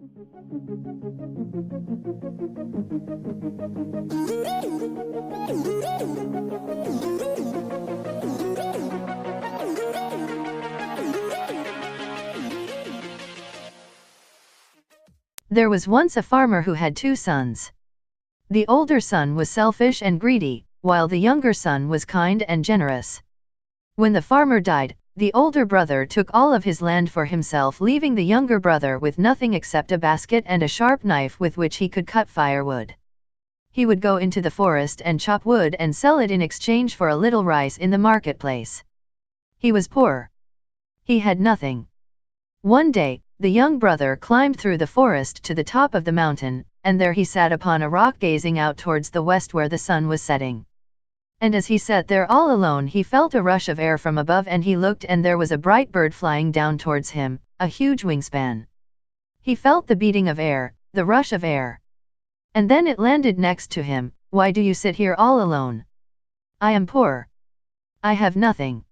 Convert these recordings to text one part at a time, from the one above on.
There was once a farmer who had 2 sons. The older son was selfish and greedy, while the younger son was kind and generous. When the farmer died, the older brother took all of his land for himself, leaving the younger brother with nothing except a basket and a sharp knife with which he could cut firewood. He would go into the forest and chop wood and sell it in exchange for a little rice in the marketplace. He was poor. He had nothing. One day, the young brother climbed through the forest to the top of the mountain, and there he sat upon a rock gazing out towards the west where the sun was setting. And as he sat there all alone, he felt a rush of air from above, and he looked, and there was a bright bird flying down towards him, a huge wingspan. He felt the beating of air, the rush of air. And then it landed next to him. "Why do you sit here all alone?" "I am poor. I have nothing."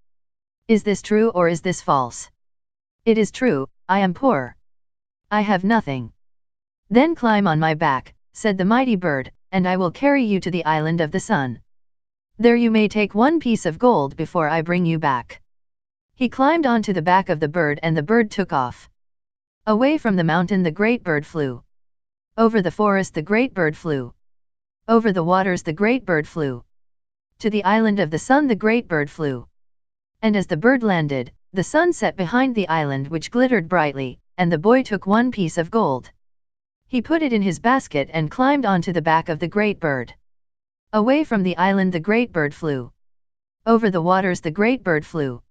"Is this true or is this false?" "It is true, I am poor. I have nothing." "Then climb on my back," said the mighty bird, "and I will carry you to the island of the sun. There you may take 1 piece of gold before I bring you back." He climbed onto the back of the bird, and the bird took off. Away from the mountain the great bird flew. Over the forest the great bird flew. Over the waters the great bird flew. To the island of the sun the great bird flew. And as the bird landed, the sun set behind the island, which glittered brightly, and the boy took 1 piece of gold. He put it in his basket and climbed onto the back of the great bird. Away from the island the great bird flew. Over the waters the great bird flew.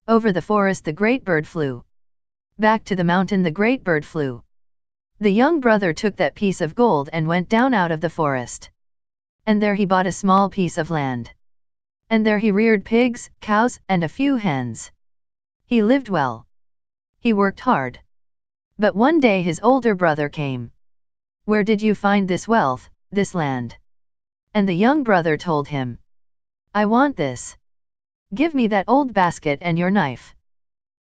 Over the forest the great bird flew. Back to the mountain the great bird flew. The young brother took that piece of gold and went down out of the forest. And there he bought a small piece of land. And there he reared pigs, cows, and a few hens. He lived well. He worked hard. But one day his older brother came. "Where did you find this wealth, this land?" And the young brother told him, "I want this. Give me that old basket and your knife."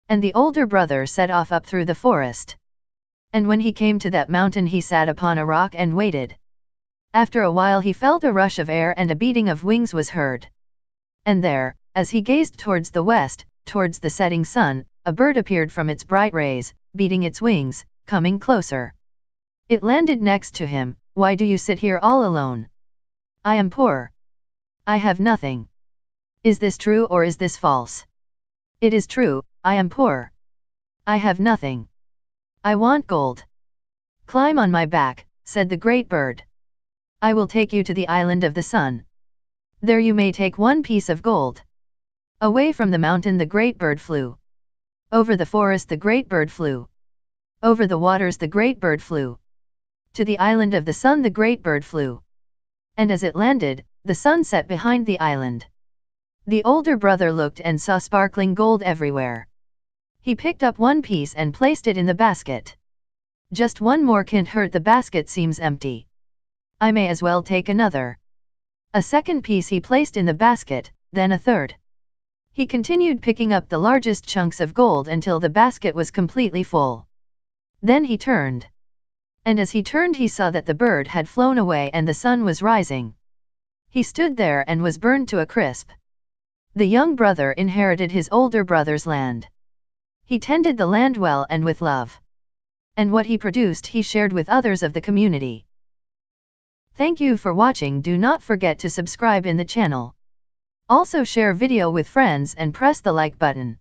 And the older brother set off up through the forest. And when he came to that mountain he sat upon a rock and waited. After a while he felt a rush of air, and a beating of wings was heard. And there, as he gazed towards the west, towards the setting sun, a bird appeared from its bright rays, beating its wings, coming closer. It landed next to him. "Why do you sit here all alone?" "I am poor. I have nothing." "Is this true or is this false?" "It is true, I am poor. I have nothing. I want gold." "Climb on my back," said the great bird. "I will take you to the island of the sun. There you may take 1 piece of gold." Away from the mountain the great bird flew. Over the forest the great bird flew. Over the waters the great bird flew. To the island of the sun the great bird flew. And as it landed, the sun set behind the island. The older brother looked and saw sparkling gold everywhere. He picked up 1 piece and placed it in the basket. "Just 1 more can't hurt, the basket seems empty. I may as well take another." A second piece he placed in the basket, then a third. He continued picking up the largest chunks of gold until the basket was completely full. Then he turned. And as he turned he saw that the bird had flown away and the sun was rising. He stood there and was burned to a crisp. The young brother inherited his older brother's land. He tended the land well and with love. And what he produced he shared with others of the community. Thank you for watching. Do not forget to subscribe in the channel. Also share video with friends and press the like button.